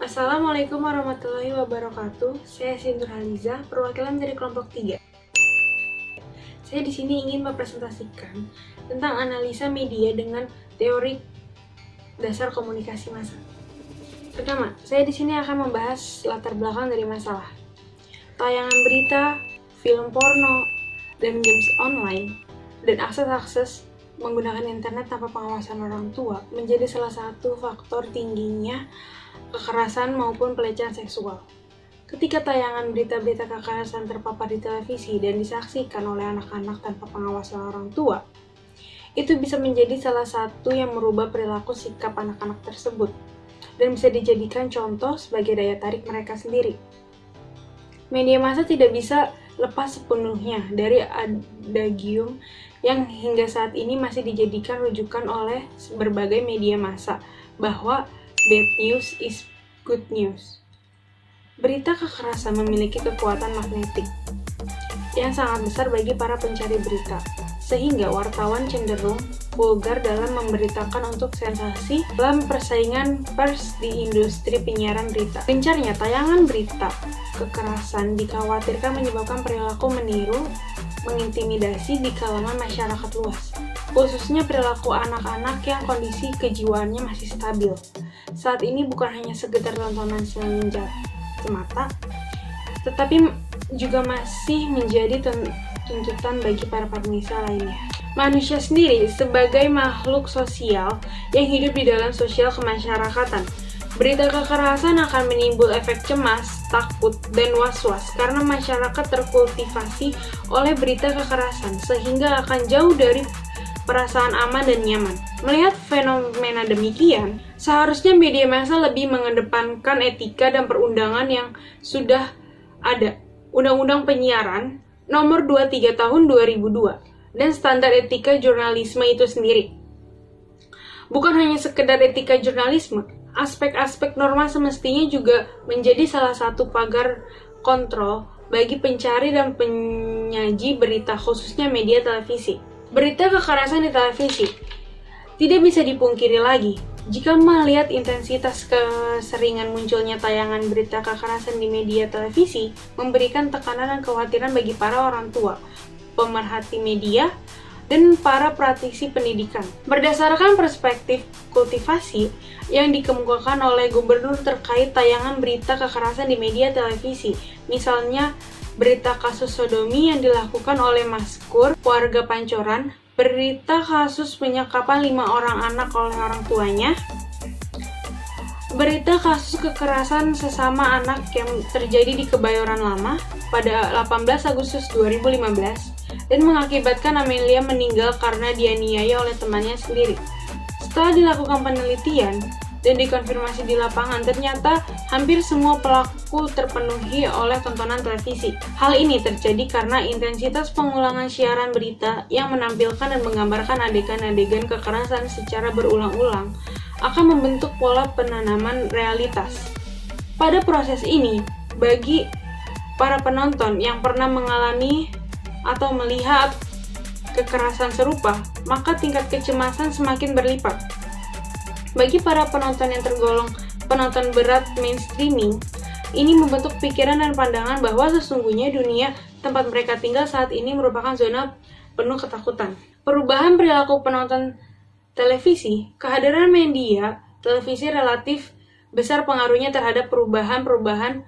Assalamualaikum warahmatullahi wabarakatuh. Saya Sintur Haliza, perwakilan dari kelompok 3. Saya di sini ingin mempresentasikan tentang analisa media dengan teori dasar komunikasi massa. Pertama, saya di sini akan membahas latar belakang dari masalah. Tayangan berita, film porno, dan games online, dan akses-akses menggunakan internet tanpa pengawasan orang tua menjadi salah satu faktor tingginya kekerasan maupun pelecehan seksual. Ketika tayangan berita-berita kekerasan terpapar di televisi dan disaksikan oleh anak-anak tanpa pengawasan orang tua, itu bisa menjadi salah satu yang merubah perilaku sikap anak-anak tersebut dan bisa dijadikan contoh sebagai daya tarik mereka sendiri. Media massa tidak bisa lepas sepenuhnya dari adagium yang hingga saat ini masih dijadikan rujukan oleh berbagai media massa, bahwa bad news is good news. Berita kekerasan memiliki kekuatan magnetik yang sangat besar bagi para pencari berita, sehingga wartawan cenderung vulgar dalam memberitakan untuk sensasi dalam persaingan pers di industri penyiaran berita. Gencarnya tayangan berita kekerasan dikhawatirkan menyebabkan perilaku meniru, mengintimidasi di kalangan masyarakat luas, khususnya perilaku anak-anak yang kondisi kejiwaannya masih stabil. Saat ini bukan hanya sekedar tontonan semata, tetapi juga masih menjadi tuntutan bagi para pemirsa lainnya. Manusia sendiri sebagai makhluk sosial yang hidup di dalam sosial kemasyarakatan. Berita kekerasan akan menimbul efek cemas, takut, dan was-was karena masyarakat terkultivasi oleh berita kekerasan sehingga akan jauh dari perasaan aman dan nyaman. Melihat fenomena demikian, seharusnya media massa lebih mengedepankan etika dan perundangan yang sudah ada. Undang-Undang Penyiaran Nomor 23 Tahun 2002 dan standar etika jurnalisme itu sendiri. Bukan hanya sekedar etika jurnalisme, aspek-aspek norma semestinya juga menjadi salah satu pagar kontrol bagi pencari dan penyaji berita, khususnya media televisi. Berita kekerasan di televisi tidak bisa dipungkiri lagi. Jika melihat intensitas keseringan munculnya tayangan berita kekerasan di media televisi, memberikan tekanan dan kekhawatiran bagi para orang tua, pemerhati media, dan para praktisi pendidikan. Berdasarkan perspektif kultivasi yang dikemukakan oleh gubernur terkait tayangan berita kekerasan di media televisi, misalnya berita kasus sodomi yang dilakukan oleh Maskur, warga Pancoran, berita kasus penyekapan 5 orang anak oleh orang tuanya, berita kasus kekerasan sesama anak yang terjadi di Kebayoran Lama pada 18 Agustus 2015 dan mengakibatkan Amelia meninggal karena dianiaya oleh temannya sendiri. Setelah dilakukan penelitian dan dikonfirmasi di lapangan, ternyata hampir semua pelaku terpenuhi oleh tontonan televisi. Hal ini terjadi karena intensitas pengulangan siaran berita yang menampilkan dan menggambarkan adegan-adegan kekerasan secara berulang-ulang akan membentuk pola penanaman realitas. Pada proses ini, bagi para penonton yang pernah mengalami atau melihat kekerasan serupa, maka tingkat kecemasan semakin berlipat. Bagi para penonton yang tergolong penonton berat mainstreaming, ini membentuk pikiran dan pandangan bahwa sesungguhnya dunia tempat mereka tinggal saat ini merupakan zona penuh ketakutan. Perubahan perilaku penonton televisi, kehadiran media televisi relatif besar pengaruhnya terhadap perubahan-perubahan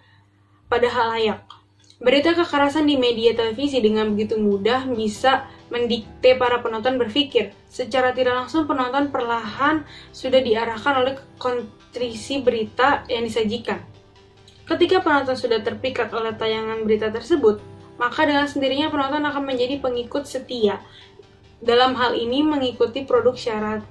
pada halayak. Berita kekerasan di media televisi dengan begitu mudah bisa mendikte para penonton berpikir. Secara tidak langsung penonton perlahan sudah diarahkan oleh kontrisi berita yang disajikan. Ketika penonton sudah terpikat oleh tayangan berita tersebut, maka dengan sendirinya penonton akan menjadi pengikut setia. Dalam hal ini mengikuti produk siaran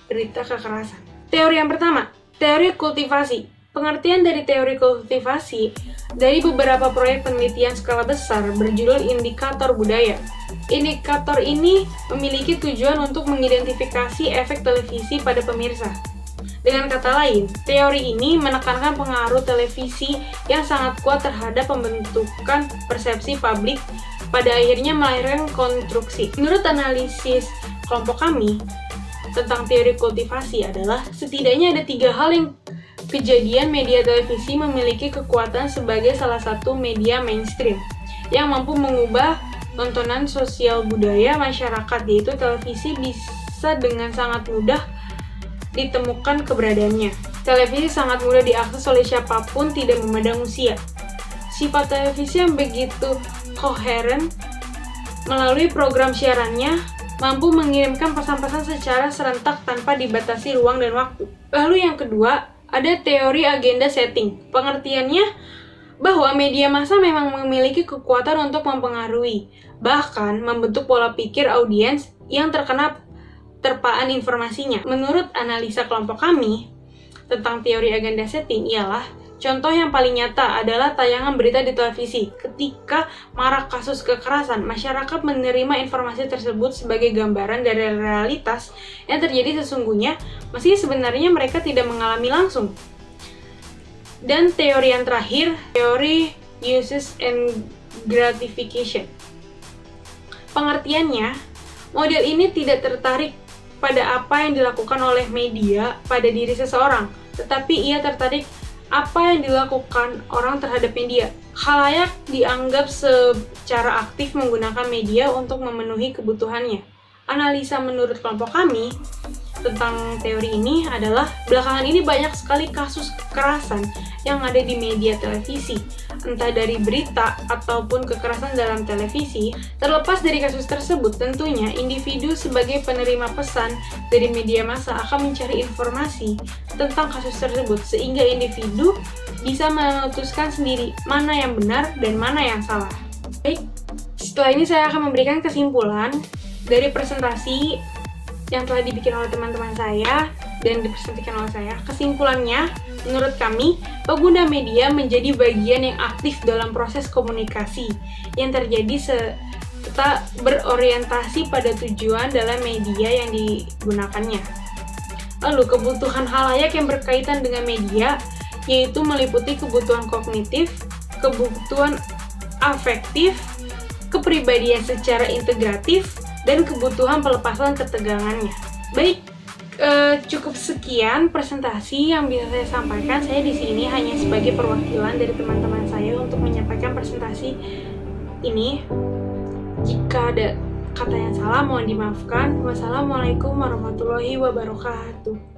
berita kekerasan. Teori yang pertama, teori kultivasi. Pengertian dari teori kultivasi dari beberapa proyek penelitian skala besar berjudul indikator budaya. Indikator ini memiliki tujuan untuk mengidentifikasi efek televisi pada pemirsa. Dengan kata lain, teori ini menekankan pengaruh televisi yang sangat kuat terhadap pembentukan persepsi publik, pada akhirnya melahirkan konstruksi. Menurut analisis kelompok kami tentang teori kultivasi adalah setidaknya ada 3 hal yang kejadian media televisi memiliki kekuatan sebagai salah satu media mainstream yang mampu mengubah tontonan sosial budaya masyarakat, yaitu televisi bisa dengan sangat mudah ditemukan keberadaannya. Televisi sangat mudah diakses oleh siapapun, tidak memandang usia. Sifat televisi yang begitu koheren melalui program siarannya mampu mengirimkan pesan-pesan secara serentak tanpa dibatasi ruang dan waktu. Lalu yang kedua, ada teori agenda setting. Pengertiannya bahwa media massa memang memiliki kekuatan untuk mempengaruhi, bahkan membentuk pola pikir audiens yang terkena terpaan informasinya. Menurut analisa kelompok kami tentang teori agenda setting ialah contoh yang paling nyata adalah tayangan berita di televisi. Ketika marak kasus kekerasan, masyarakat menerima informasi tersebut sebagai gambaran dari realitas yang terjadi sesungguhnya, meski sebenarnya mereka tidak mengalami langsung. Dan teori yang terakhir, teori uses and gratification. Pengertiannya, model ini tidak tertarik pada apa yang dilakukan oleh media pada diri seseorang, tetapi ia tertarik apa yang dilakukan orang terhadap media. Khalayak dianggap secara aktif menggunakan media untuk memenuhi kebutuhannya. Analisa menurut kelompok kami tentang teori ini adalah belakangan ini banyak sekali kasus kekerasan yang ada di media televisi, entah dari berita ataupun kekerasan dalam televisi. Terlepas dari kasus tersebut, tentunya individu sebagai penerima pesan dari media massa akan mencari informasi tentang kasus tersebut, sehingga individu bisa memutuskan sendiri mana yang benar dan mana yang salah. Baik, setelah ini saya akan memberikan kesimpulan dari presentasi yang telah dibikin oleh teman-teman saya dan dipresentasikan oleh saya. Kesimpulannya, menurut kami, pengguna media menjadi bagian yang aktif dalam proses komunikasi yang terjadi serta berorientasi pada tujuan dalam media yang digunakannya. Lalu, kebutuhan khalayak yang berkaitan dengan media yaitu meliputi kebutuhan kognitif, kebutuhan afektif, kepribadian secara integratif, dan kebutuhan pelepasan ketegangannya. Baik, cukup sekian presentasi yang bisa saya sampaikan. Saya di sini hanya sebagai perwakilan dari teman-teman saya untuk menyampaikan presentasi ini. Jika ada kata yang salah, mohon dimaafkan. Wassalamualaikum warahmatullahi wabarakatuh.